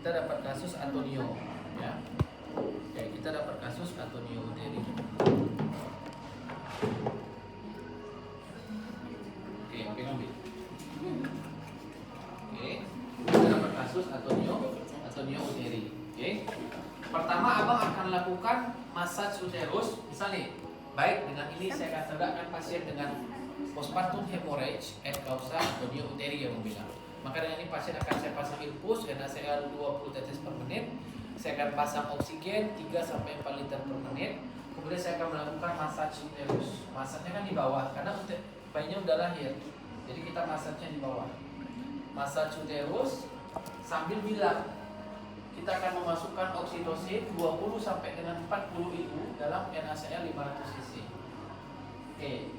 kita dapat kasus Antonio, ya. Oke, kita dapat kasus Antonio Uteri. Oke, kita dapat kasus Antonio Uteri. Oke. Pertama, abang akan lakukan massage uterus, misalnya, baik dengan ini saya akan tegakkan pasien dengan postpartum hemorrhage et causa Antonio Uteri yang bilang. Maka dengan ini pasien akan saya pasang infus NaCl 20 tetes per menit. Saya akan pasang oksigen 3-4 liter per menit. Kemudian saya akan melakukan massage uterus. Massage-nya kan di bawah karena bayinya udah lahir. Jadi kita massage-nya di bawah. Massage uterus sambil bilang kita akan memasukkan oksitosin 20 sampai dengan 40 IU dalam NaCl 500 cc. Oke.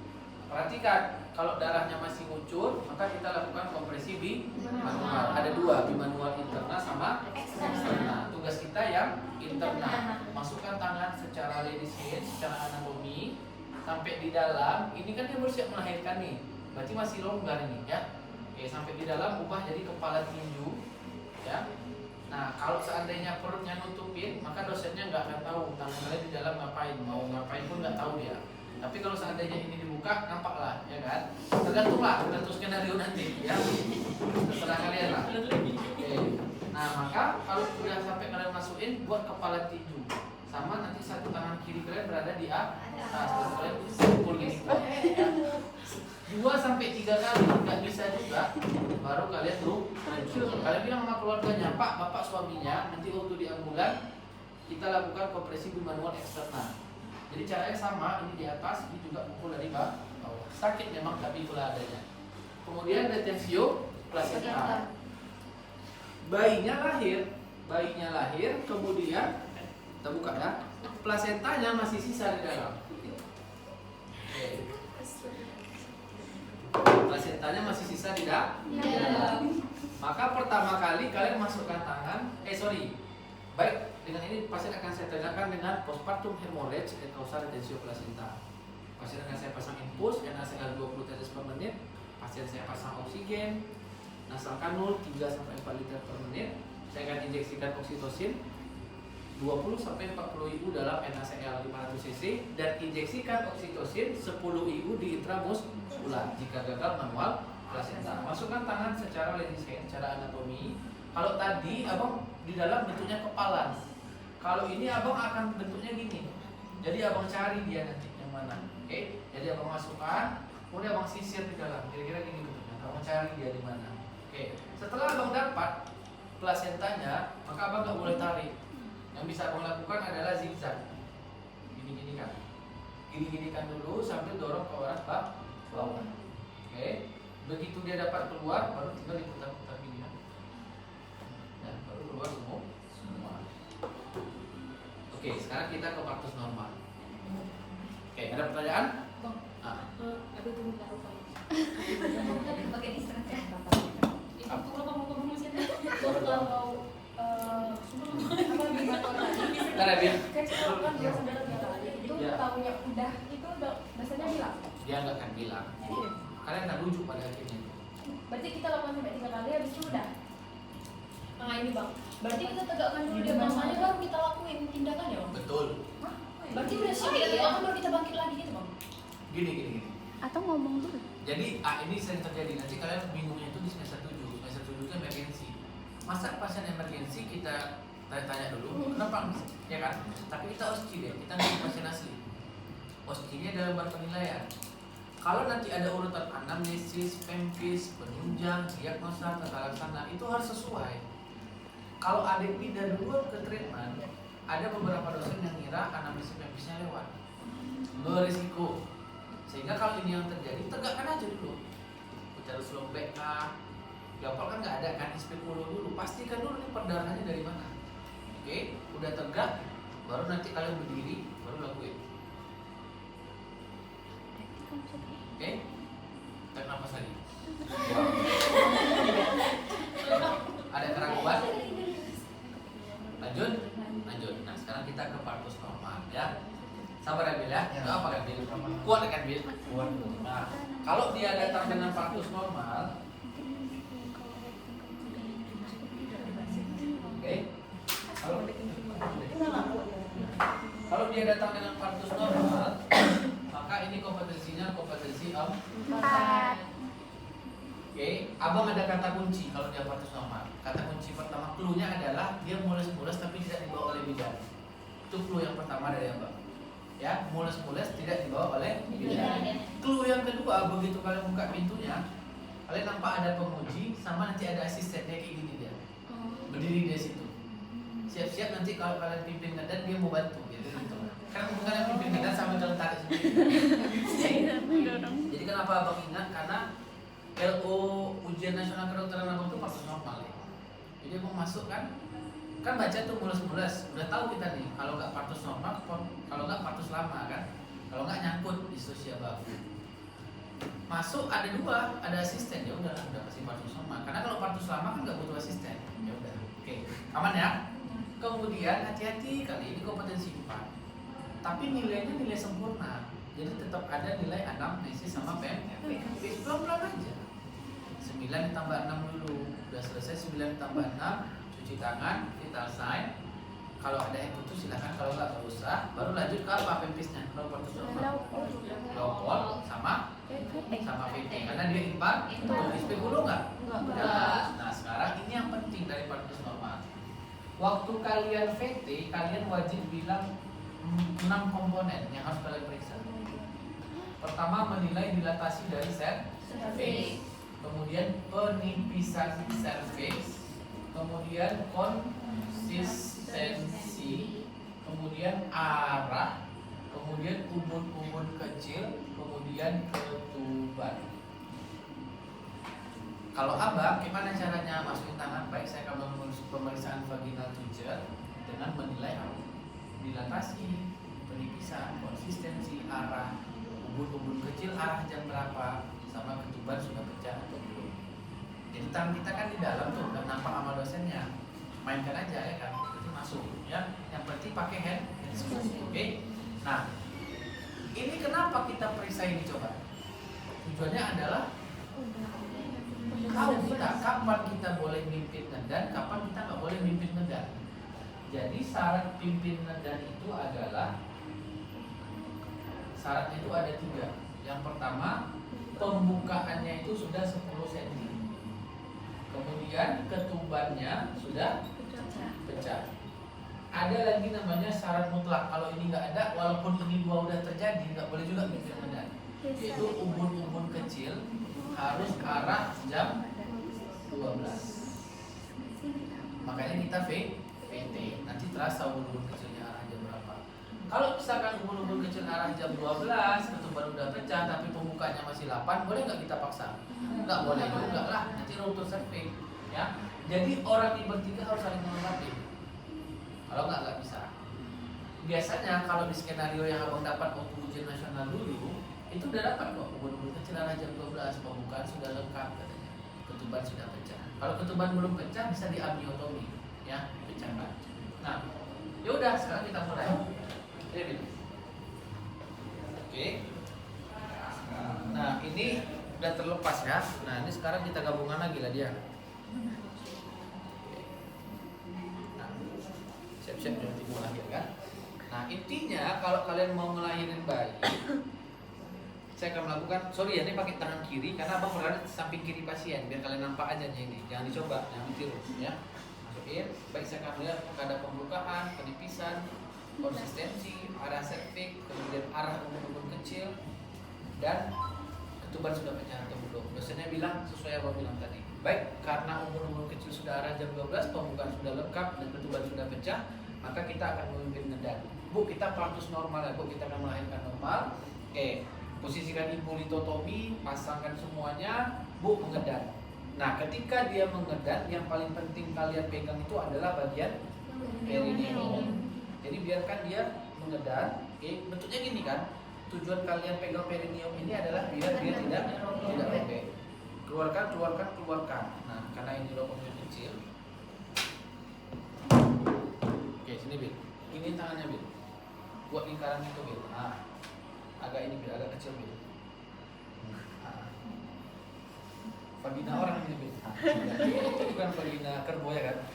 Perhatikan, kalau darahnya masih ngucur, maka kita lakukan kompresi bimanual. Ada dua, bimanual interna sama eksterna. Tugas kita yang interna. Masukkan tangan secara ladies hand, secara anatomi sampai di dalam. Ini kan dia bersiap melahirkan nih, berarti masih longgar nih, ya. Oke, sampai di dalam ubah jadi kepala tinju, ya. Nah, kalau seandainya perutnya nutupin, maka dosennya nggak akan tahu tangan kalian di dalam ngapain, mau ngapain pun nggak tahu dia. Tapi kalau seandainya ini dibuka, nampaklah, ya kan? Tergantung skenario nanti, ya. Terserah kalian lah. Oke. Nah, maka kalau sudah sampai kalian masukin, buat kepala tinju. Sama nanti satu tangan kiri kalian berada di atas, kalian pukul gini. 2-3 kali, nggak bisa juga, baru kalian tuh kalian bilang sama keluarganya, Pak, Bapak suaminya, nanti waktu di ambulan kita lakukan kompresi bimanual eksterna. Jadi caranya sama, ini di atas, ini juga pukul dari bawah. Sakit memang, tapi itulah adanya. Kemudian retensio plasenta. Bayinya lahir, kemudian kita buka ya, plasentanya masih sisa di dalam. Oke. Plasentanya masih sisa di dalam. Maka pertama kali kalian masukkan tangan, baik, dengan ini pasien akan saya tegakkan dengan postpartum hemorrhage et causa retensio placenta. Pasien akan saya pasang infus NaCl 20 tetes per menit. Pasien saya pasang oksigen nasal kanul 3-4 liter per menit. Saya akan injeksikan oksitosin 20-40 IU dalam NaCl 500 cc dan injeksikan oksitosin 10 IU di intramuskular jika gagal manual placenta. Masukkan tangan secara ladies hand, secara anatomi. Kalau tadi abang di dalam bentuknya kepala, kalau ini abang akan bentuknya gini. Jadi abang cari dia nanti yang mana. Oke? Jadi abang masukkan, kemudian abang sisir di dalam. Kira-kira gini bentuknya. Abang cari dia di mana. Oke. Setelah abang dapat plasentanya, maka abang nggak boleh tarik. Yang bisa abang lakukan adalah zigzag. Gini-gini kan. Gini-gini kan dulu sambil dorong ke arah bawah. Oke. Begitu dia dapat keluar, baru tinggal diputar-putar gini kan. Dan baru keluar semua. Oke, sekarang kita ke partus normal. Oke, ada pertanyaan? Bang, ada tunggu taruh Pak. Oke, diserahkan. Itu kalau kamu masih ada kalau Ntar ya, Bin. kalau kan dia saudara kali itu tahunya udah itu udah biasanya bilang. Dia nggak akan bilang. Kalian akan rujuk pada akhirnya. Berarti kita lakukan sampai 3 kali habis itu udah. Nah ini bang, berarti kita tegakkan dulu dia masanya baru kita lakuin tindakannya bang. Betul. Hah? Berarti udah siap kita tegakkan baru kita bangkit lagi gitu bang. Gini. Atau ngomong dulu. Jadi ini sering terjadi. Nanti kalian bingungnya itu di semester 7. Semester 7 itu emergensi. Masa pasien emergensi kita tanya dulu, kenapa? Ya kan? Tapi kita OSCI deh, kita nggak pasien asli. OSCI-nya dalam lembar penilaian. Kalau nanti ada urutan anamnesis, pempis, penunjang, diagnosa, tata laksana, itu harus sesuai. Kalau adik pindah dulu ke treatment, ada beberapa dosen yang ngira anamnesis pempisnya lewat, berisiko. Sehingga kalau ini yang terjadi, tegakkan aja dulu. Uterus lobek kah? Gampang kan nggak ada kan, ispikulo dulu. Pastikan dulu nih perdarahannya dari mana. Oke, udah tegak, baru nanti kalian berdiri, baru lakuin. Oke, tarik nafas lagi. Ada keraguan? Lanjut. Nah, sekarang kita ke partus normal ya. Sabar ya Bil ya. Enggak apa kan Bil? Kuat kan Bil? Kuat. Nah, kalau dia datang dengan partus normal, oke, dia datang dengan partus normal, maka ini kompetensinya kompetensi 4. Oke, abang ada kata kunci kalau dia partus normal. Kata kunci pertama clue-nya adalah dia mules-mules tapi tidak dibawa oleh bidan. Itu clue yang pertama dari abang. Ya, mules-mules tidak dibawa oleh bidan. Clue yang kedua, begitu kalian buka pintunya, kalian nampak ada penguji sama nanti ada asistennya kayak gini dia. Berdiri di situ. Siap-siap nanti kalau kalian pimpin ngedan dia mau bantu gitu. Kan bukan yang pimpin ngedan sama jalan tarik sendiri. Jadi kenapa abang ingat? Karena LO ujian nasional kedokteran abang itu partus normal ya. Jadi abang masuk kan baca tuh mules-mules, udah tahu kita nih kalau nggak partus normal, kalau nggak partus lama kan, kalau nggak nyangkut di sosial baku. Masuk ada 2, ada asisten, ya udah pasti partus normal. Karena kalau partus lama kan nggak butuh asisten, ya udah. Oke, aman ya. Kemudian hati-hati kali ini kompetensi 4, tapi nilainya nilai sempurna, jadi tetap ada nilai 6 tesis sama PMP. Pelan-pelan aja. 9 ditambah 6 dulu, udah selesai 9 ditambah 6, cuci tangan, vital sign. Kalau ada yang butuh silahkan, kalau nggak usah. Baru lanjut ke apa pempisnya? Kalau partus normal, lopol sama VT, karena dia impar. SP dulu nggak? Nah sekarang ini yang penting dari partus normal. Waktu kalian VT, kalian wajib bilang 6 komponen yang harus kalian periksa. Pertama, menilai dilatasi dari cervix, kemudian penipisan cervix, kemudian konsistensi, kemudian arah, kemudian ubun-ubun kecil, kemudian ketuban. Kalau abang, gimana caranya masukin tangan? Baik, saya akan mengurus pemeriksaan vaginal tujer dengan menilai dilatasi, penipisan, konsistensi, arah, ubun-ubun kecil arah jam berapa, sama ketuban sudah pecah atau belum. Jadi tangan kita kan di dalam tuh, nggak nampak sama dosennya. Mainkan aja ya kan, itu masuk ya. Yang penting pakai hand scope, oke? Nah, ini kenapa kita periksa ini coba? Tujuannya adalah tahu kita kapan kita boleh mimpin ngedan, kapan kita nggak boleh mimpin ngedan. Jadi syarat pimpin ngedan itu adalah syaratnya itu ada 3. Yang pertama, pembukaannya itu sudah 10 cm. Kemudian ketubannya sudah pecah. Ada lagi namanya syarat mutlak. Kalau ini nggak ada, walaupun ini 2 udah terjadi, nggak boleh juga mimpin ngedan. Yaitu ubun-ubun kecil harus arah jam 12. Makanya kita VT. Nanti terasa ubun-ubun kecilnya arah jam berapa. Kalau misalkan ubun-ubun kecil arah jam 12, ketuban udah pecah tapi pembukanya masih 8, boleh nggak kita paksa? Nggak boleh juga lah, nanti ruptur cervix ya. Jadi orang di bertiga harus saling melengkapi. Kalau nggak bisa. Biasanya kalau di skenario yang abang dapat waktu ujian nasional dulu, itu udah dapat kok ubun-ubun kecil arah jam 12, pembukaan sudah lengkap katanya, ketuban sudah pecah. Kalau ketuban belum pecah bisa di amniotomi ya, pecahkan. Nah, yaudah sekarang kita mulai. Oke. Nah ini udah terlepas ya. Nah ini sekarang kita gabungan lagi lah dia. Nah, siap-siap nanti mau lahir kan. Nah intinya kalau kalian mau ngelahirin bayi, saya akan melakukan, sorry ya ini pakai tangan kiri karena abang berada di samping kiri pasien biar kalian nampak aja ini, jangan dicoba, jangan ditiru ya. Masukin, baik saya akan lihat ada pembukaan, penipisan, konsistensi, arah cervix, kemudian arah ubun-ubun kecil, dan ketuban sudah pecah atau belum. Dosennya bilang sesuai yang abang bilang tadi. Baik, karena ubun-ubun kecil sudah arah jam 12, pembukaan sudah lengkap dan ketuban sudah pecah, maka kita akan memimpin ngedan. Bu, kita partus normal ya, Bu, kita akan melahirkan normal. Oke, posisikan ibu litotomi, pasangkan semuanya, Bu mengedan. Nah, ketika dia mengedan, yang paling penting kalian pegang itu adalah bagian perineum. Jadi biarkan dia mengedan. Oke, bentuknya gini kan. Tujuan kalian pegang perineum ini adalah biar dia tidak robek. Keluarkan. Nah, karena ini lubangnya kecil. Oke, sini Bil. Ini tangannya Bil. Buat lingkaran itu Bil. Nah, agak ini Bil, agak kecil Bil. Vagina orang ini Bil. Itu bukan vagina kerbo ya kan.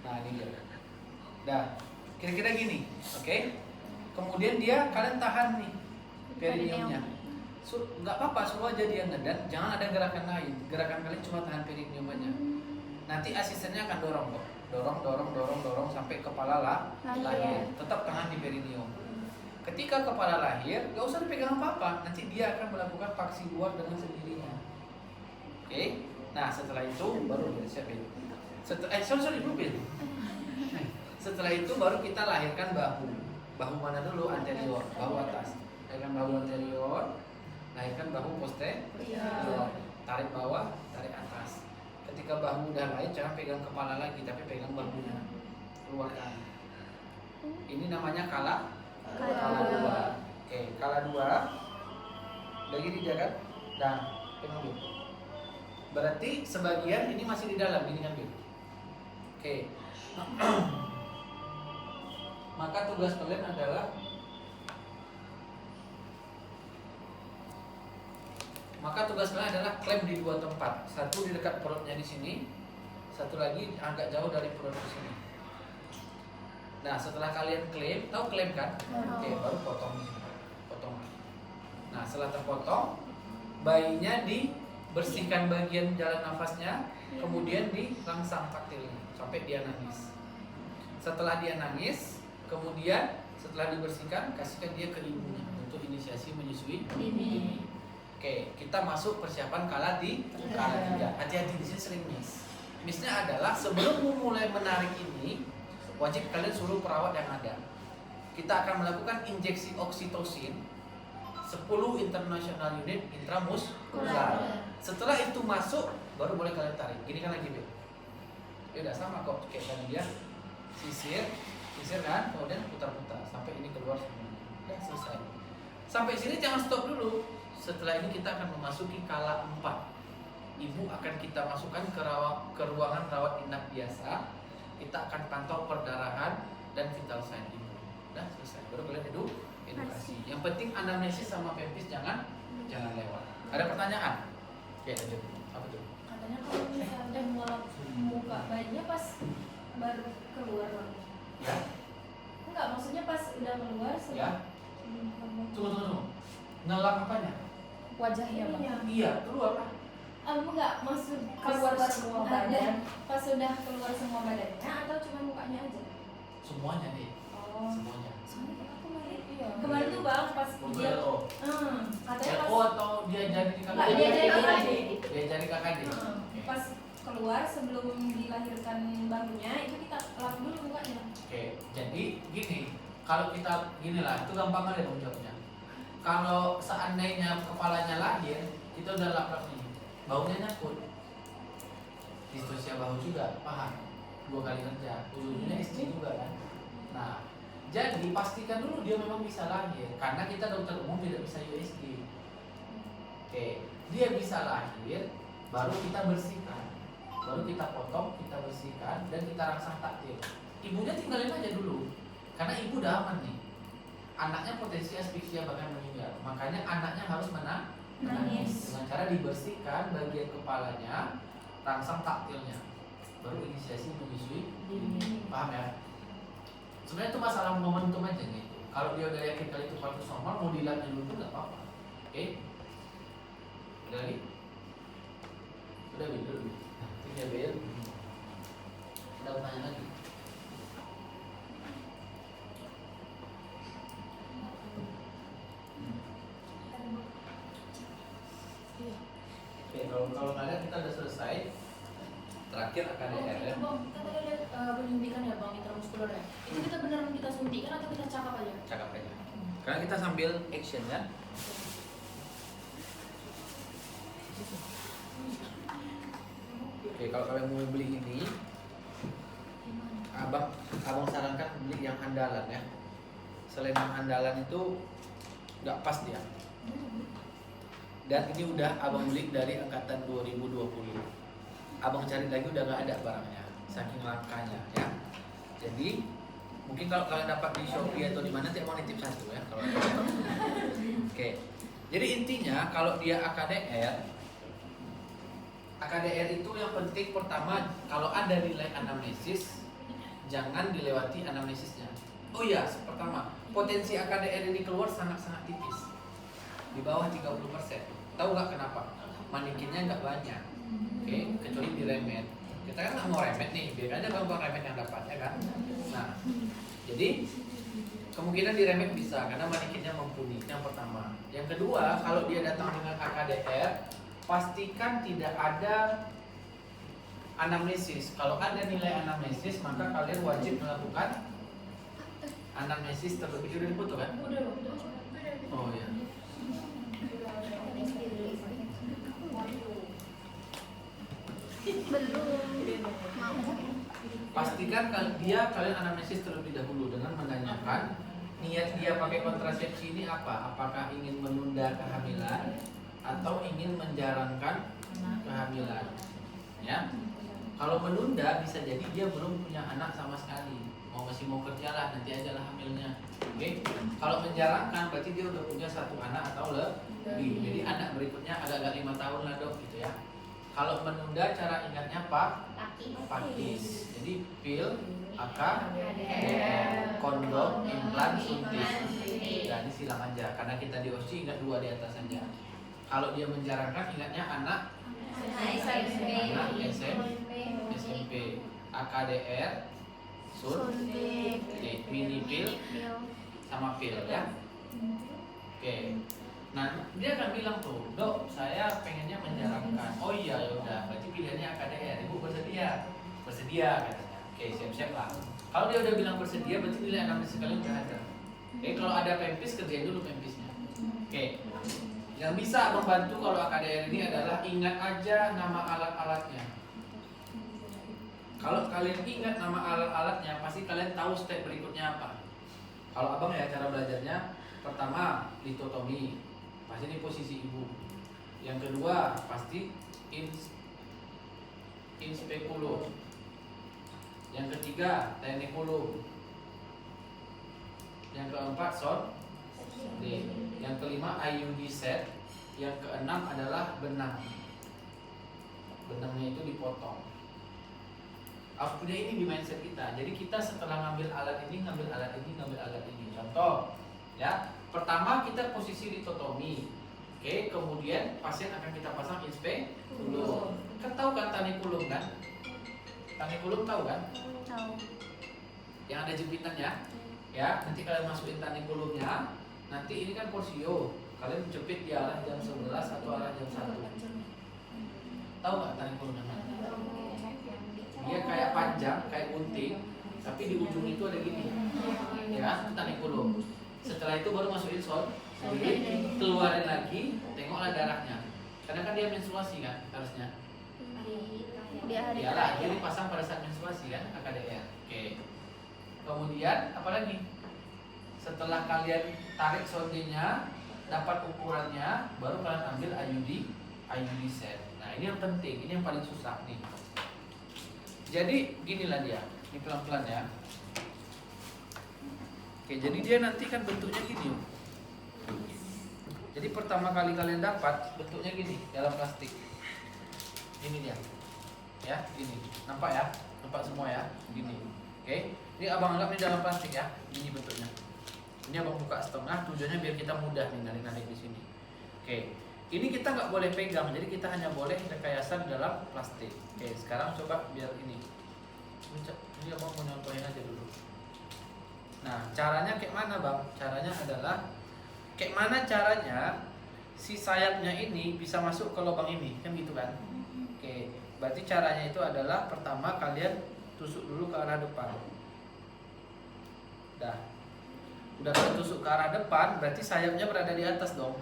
Nah, ini dia. Nah, kira-kira gini, oke? Kemudian kalian tahan nih perineumnya. Nggak apa-apa, suruh aja dia ngedan, jangan ada gerakan lain. Gerakan kalian cuma tahan perineum aja. Nanti asistennya akan dorong kok. Dorong sampai kepala lahir. Tetap tahan di perineum. Ketika kepala lahir, nggak usah dipegang apa-apa. Nanti dia akan melakukan paksi luar dengan sendirinya. Oke? Nah, setelah itu baru siapin. Sorry, belum. Setelah itu baru kita lahirkan bahu. Bahu mana dulu? Anterior, bahu atas. Lahirkan bahu anterior, lahirkan bahu posterior. Tarik bawah, tarik atas. Ketika bahu udah lahir, jangan pegang kepala lagi, tapi pegang bahunya. Keluarkan. Ini namanya kala 2. Oke, kala 2. Udah gini dia kan? Dan pegang dulu. Berarti sebagian ini masih di dalam, ini ngambil. Oke. Maka tugas kalian adalah klaim di 2 tempat. Satu di dekat perutnya di sini, satu lagi agak jauh dari perut di sini. Nah, setelah kalian klaim, tahu klaim kan? Oke, baru potong di sini. Potong. Nah, setelah terpotong, bayinya dibersihkan bagian jalan nafasnya, kemudian dirangsang taktilnya sampai dia nangis. Setelah dia nangis, kemudian setelah dibersihkan, kasihkan dia ke ibunya untuk inisiasi menyusui ini. Oke, kita masuk persiapan kala 3. Hati-hati di sini sering miss. Missnya adalah sebelum mulai menarik ini, wajib kalian suruh perawat yang ada. Kita akan melakukan injeksi oksitosin 10 international unit intramuskular. Setelah itu masuk, baru boleh kalian tarik. Ini kan lagi Bil. Ya udah sama kok kayak tadi dia. Sisir kan, kemudian putar-putar sampai ini keluar semuanya. Udah selesai. Sampai sini jangan stop dulu. Setelah ini kita akan memasuki kala 4. Ibu akan kita masukkan ke ruangan rawat inap biasa. Kita akan pantau perdarahan dan vital sign ibu. Udah selesai. Baru kalian edukasi. Yang penting anamnesis sama pempis jangan lewat. Ada pertanyaan? Oke, lanjut. Apa tuh? Katanya kalau misalnya ngelap muka bayinya pas baru keluar Bang. Ya. Enggak, maksudnya pas udah keluar Ya. Tunggu. Ngelap apanya? wajahnya Bang. Iya, keluar lah. Enggak, maksud Keluar semua badan. Pas sudah keluar semua badannya atau cuma mukanya aja? Semuanya nih. Oh. Semuanya. Soalnya aku kemarin tuh Bang pas dia LO. katanya pas LO atau dia jadi di Enggak, KKD? dia jadi KKD. Dia jadi KKD. Pas keluar sebelum dilahirkan bahunya itu kita lap dulu mukanya. Oke, jadi gini, kalau kita gini lah, itu gampang aja dong jawabnya. Kalau seandainya kepalanya lahir, itu udah lap-lap nih, baunya nyangkut. Distosia bahu juga, paham? 2 kali kerja, ujung-ujungnya SC juga kan. Nah, jadi pastikan dulu dia memang bisa lahir, karena kita dokter umum tidak bisa USG. Oke, dia bisa lahir, baru kita bersihkan, baru kita potong, kita bersihkan, dan kita rangsang taktil. Ibunya tinggalin aja dulu, karena ibu udah aman nih. Anaknya potensi asfiksia bahkan meninggal, makanya anaknya harus menangis dengan cara dibersihkan bagian kepalanya, rangsang taktilnya, baru inisiasi menyusui. Paham ya? Sebenarnya itu masalah momentum aja nih. Kalau dia udah yakin kali itu patus normal, mau dilatih dulu nggak apa-apa. Oke? Udah lagi? Udah Bil. Ini ya Bil. Ada pertanyaan lagi? Oke, kalau nggak ada kita udah selesai. Terakhir akan ada Itu Bang, kita tadi lihat penyuntikan ya Bang intramuskular ya. Itu kita beneran kita suntikan atau kita cakap aja? cakap aja. Karena kita sambil action kan. Oke, kalau kalian mau beli ini, abang sarankan beli yang andalan ya. Selain yang andalan itu nggak pas dia. Dan ini udah abang beli dari angkatan 2020. Abang cari lagi udah nggak ada barangnya, saking langkanya ya. Jadi mungkin kalau kalian dapat di Shopee atau di mana, nanti abang nitip satu ya kalau ada. Oke. Jadi intinya kalau dia AKDR itu yang penting pertama, kalau ada nilai anamnesis jangan dilewati anamnesisnya. Oh iya, pertama, potensi AKDR ini keluar sangat-sangat tipis. Di bawah 30%. Tahu nggak kenapa? Manikinnya nggak banyak. Oke, kecuali di remet. Kita kan nggak mau remet nih, biar aja bang remet yang dapat ya kan. Nah, jadi kemungkinan di remet bisa karena manikinnya mumpuni. Yang pertama. Yang kedua, kalau dia datang dengan AKDR, pastikan tidak ada anamnesis. Kalau ada nilai anamnesis, maka kalian wajib melakukan anamnesis terlebih. Udah dipoto kan? Udah. Oh ya. Belum mau. Pastikan kalian anamnesis terlebih dahulu dengan menanyakan niat dia pakai kontrasepsi ini apa? Apakah ingin menunda kehamilan atau ingin menjarangkan kehamilan? Ya. Kalau menunda bisa jadi dia belum punya anak sama sekali. Masih mau kerja lah, nanti aja lah hamilnya. Oke. Kalau menjarangkan berarti dia udah punya satu anak atau lebih. Jadi anak berikutnya agak-agak 5 tahun lah dok gitu ya. Kalau menunda cara ingatnya pakis. Jadi pil, AK, kondom, implan, suntik. Nah ini silang aja karena kita di OSI ingat 2 di atas saja. Kalau dia menjarangkan ingatnya anak SMP, AKDR, suntik, mini pil, sama pil ya. Oke. Nah dia akan bilang tuh, dok saya pengennya menjarangkan. Oh iya yaudah, berarti pilihannya AKDR. Ibu bersedia katanya. Oke siap-siap lah. Kalau dia udah bilang bersedia, berarti nilai anamnesis kalian udah ada. Oke kalau ada pempis kerjain dulu pempisnya. Oke. Yang bisa membantu kalau AKDR ini adalah ingat aja nama alat-alatnya. Kalau kalian ingat nama alat-alatnya, pasti kalian tahu step berikutnya apa. Kalau abang ya cara belajarnya, pertama litotomi, pasti ini posisi ibu. Yang kedua pasti inspekulum. Yang ketiga tenekulum. Yang keempat D. Yang kelima IUD set. Yang keenam adalah benang. Benangnya itu dipotong. Harus punya ini di mindset kita. Jadi kita setelah ngambil alat ini, ngambil alat ini. Contoh, ya. Pertama kita posisi litotomi. Oke, kemudian pasien akan kita pasang inspekulum. Kan tahu kan tanikulum kan? Tanikulum tahu kan? Tahu. Yang ada jepitannya. Ya, nanti kalian masukin tanikulumnya. Nanti ini kan porsio. Kalian jepit di arah jam 11 atau arah jam 1. Tahu nggak tanikulum yang mana? Dia kayak panjang, kayak gunting, tapi di ujung itu ada gini. Ya, tanikulum. Setelah itu baru masukin keluarin lagi, tengoklah darahnya. Karena kan dia menstruasi kan harusnya. Di hari Iyalah, dia dipasang pada saat menstruasi kan, AKDR. Oke. Kemudian apa lagi? Setelah kalian tarik sondenya, dapat ukurannya, baru kalian ambil IUD set. Nah, ini yang penting, ini yang paling susah nih. Jadi ginilah dia, ini pelan-pelan ya. Oke, jadi dia nanti kan bentuknya gini. Jadi pertama kali kalian dapat bentuknya gini, dalam plastik. Ini dia. Ya, gini. Nampak ya? Nampak semua ya? Gini. Oke. Ini abang anggap ini dalam plastik ya. Ini bentuknya. Ini abang buka setengah, tujuannya biar kita mudah nih narik-narik di sini. Oke. Ini kita nggak boleh pegang, jadi kita hanya boleh rekayasa di dalam plastik. Oke, sekarang coba biar ini. Ini abang mau nyontohin aja dulu. Nah, caranya kayak mana bang? Caranya adalah kayak mana caranya si sayapnya ini bisa masuk ke lubang ini, kan gitu kan? Oke, berarti caranya itu adalah pertama kalian tusuk dulu ke arah depan. Dah. Udah kalian tusuk ke arah depan, berarti sayapnya berada di atas dong.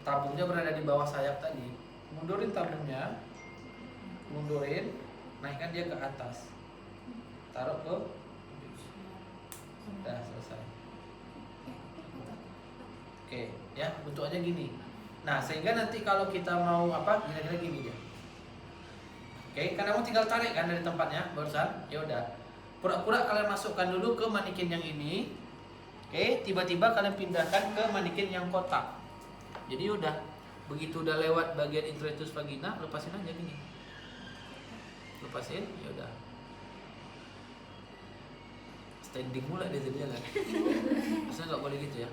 Tabungnya berada di bawah sayap tadi. Mundurin tabungnya, mundurin, naikkan dia ke atas. Taruh ke, udah selesai. Oke, ya bentuknya gini. Nah, sehingga nanti kalau kita mau apa, kira-kira gini dia. Oke, karena kamu tinggal tarik kan dari tempatnya barusan. Ya udah. Pura-pura kalian masukkan dulu ke manikin yang ini. Oke, tiba-tiba kalian pindahkan ke manikin yang kotak. Jadi udah, begitu udah lewat bagian introitus vagina, lepasin aja gini. Lepasin, ya udah. Standing mula dia jadinya kan. Maksudnya nggak boleh gitu ya.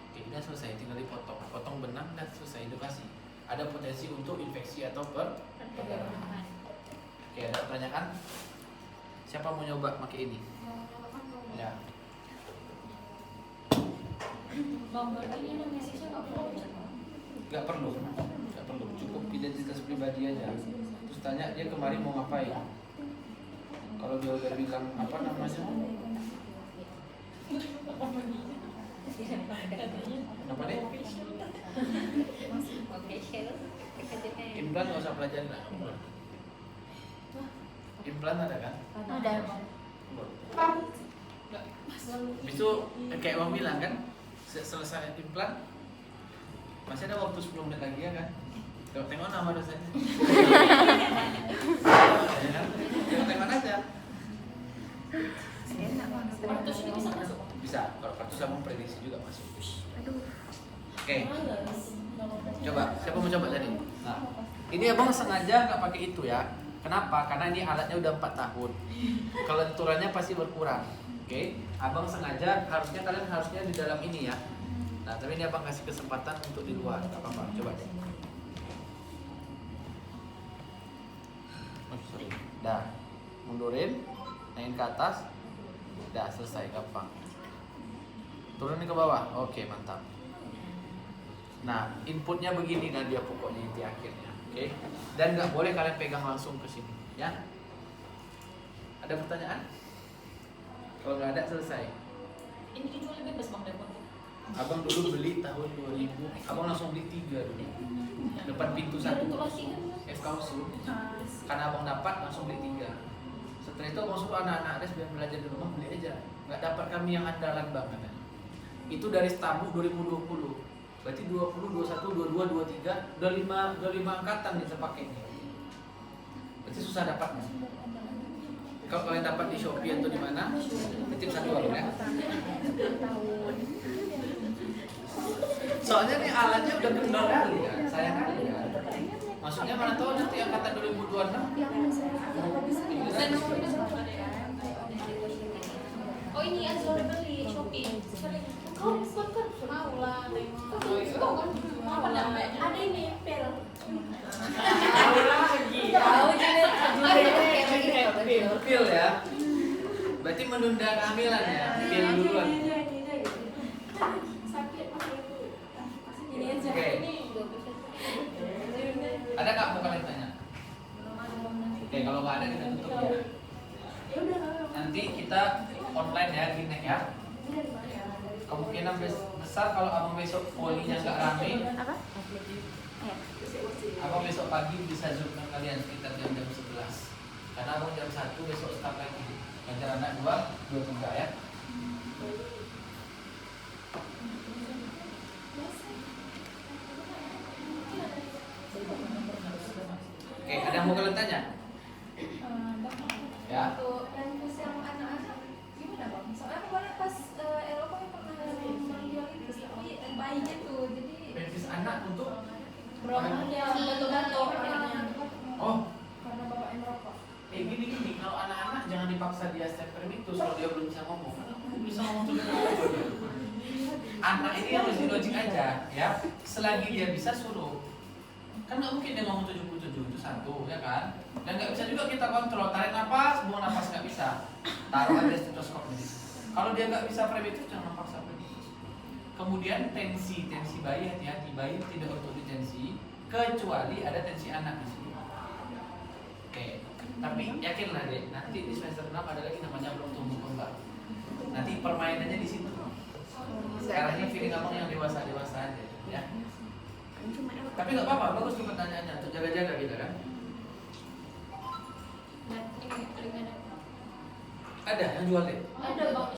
Oke, udah selesai, tinggal dipotong. Potong benang dan selesai, edukasi. Ada potensi untuk infeksi atau perdarahan. Oke, ada pertanyaan? Siapa mau nyoba pakai ini? Ya. Bang, berarti ini mesejnya nggak perlu chat. Nggak perlu, cukup identitas pribadi aja. Terus tanya dia kemarin mau ngapain. Kalau dia udah bilang apa namanya, apa deh? Implan nggak usah pelajarin lah. Implan ada kan? Ada. Itu kayak Bang bilang kan, selesai implan masih ada waktu 10 menit lagi ya kan? Tengok nama dosennya. Ya kan? Tengok aja. Kartus ini bisa masuk? Bisa, kalau kartu sama prediksi juga masuk. Aduh. Oke, coba, siapa mau coba tadi? Nah, ini abang sengaja nggak pakai itu ya. Kenapa? Karena ini alatnya udah 4 tahun. Kelenturannya pasti berkurang. Oke, abang sengaja kalian harusnya di dalam ini ya. Nah, tapi ini abang kasih kesempatan untuk di luar. Gak apa-apa, coba deh. Oh, sorry. Dah, mundurin, naikin ke atas. Dah, selesai, gampang. Turunin ke bawah. Oke, mantap. Nah, inputnya begini dan dia pokoknya inti akhirnya. Oke. Dan nggak boleh kalian pegang langsung ke sini, ya. Ada pertanyaan? Kalau nggak ada, selesai. Ini dijual bebas Bang Depot. Abang dulu beli tahun 2000, abang langsung beli 3 dulu. Depan pintu 1 F Kausu. Karena abang dapat langsung beli 3. Setelah itu abang suruh anak-anak ada biar belajar di rumah, beli aja. Nggak dapat kami yang andalan banget. Itu dari tamu 2020. Berarti 20, 21, 22, 23, udah 5 angkatan kita pakainya. Berarti susah dapatnya. Kalau kalian dapat di Shopee atau di mana, titip 1 orang ya. Soalnya nih alatnya udah kendor kali kan, sayang kali kan. Maksudnya mana tahu nanti angkatan 2026. Oh ini yang sudah beli Shopee. Kau mau lah tengok. Apa namanya? Ada ini pel. Tahu jadi Pil ya. Berarti menunda kehamilan ya. Pil duluan. Oke. Ada nggak mau kalian tanya? Oke, kalau nggak ada kita tutup ya. Nanti kita online ya, gini ya. Kemungkinan besar kalau abang besok polinya nggak rame, Apa? Ya. abang besok pagi bisa zoom dengan kalian sekitar jam 11. Karena abang jam 1 besok start lagi. Ngajar anak 2, 3 ya. Oke, ada yang mau kalian tanya? Ya. Untuk infus yang anak-anak gimana Bang? Soalnya kemarin pas Eropa pernah menjual itu tapi bayinya tuh jadi Benefis anak untuk berobat dia batuk-batuk oh, karena bawa merokok. gini, kalau anak-anak jangan dipaksa dia step permitus kalau dia belum bisa ngomong. Bisa ngomong tuh anak ini harus logik aja ya. Selagi dia bisa suruh. Kan nggak mungkin dia ngomong 77 itu satu ya kan. Dan nggak bisa juga kita kontrol tarik nafas, buang nafas nggak bisa. Taruh aja stetoskop di situ. Kalau dia nggak bisa permitus jangan paksa permitus. Kemudian tensi bayi hati-hati, bayi tidak untuk ditensi kecuali ada tensi anak di sini. Oke. Tapi yakinlah deh, nanti di semester 6 ada lagi namanya belum tumbuh kembang. Nanti permainannya di situ. Sekarang ini feeling abang yang dewasa aja, ya. Tapi nggak apa-apa, bagus tuh pertanyaannya untuk jaga-jaga kita kan. Dan ini telinga Ada yang jual deh. ada Bang.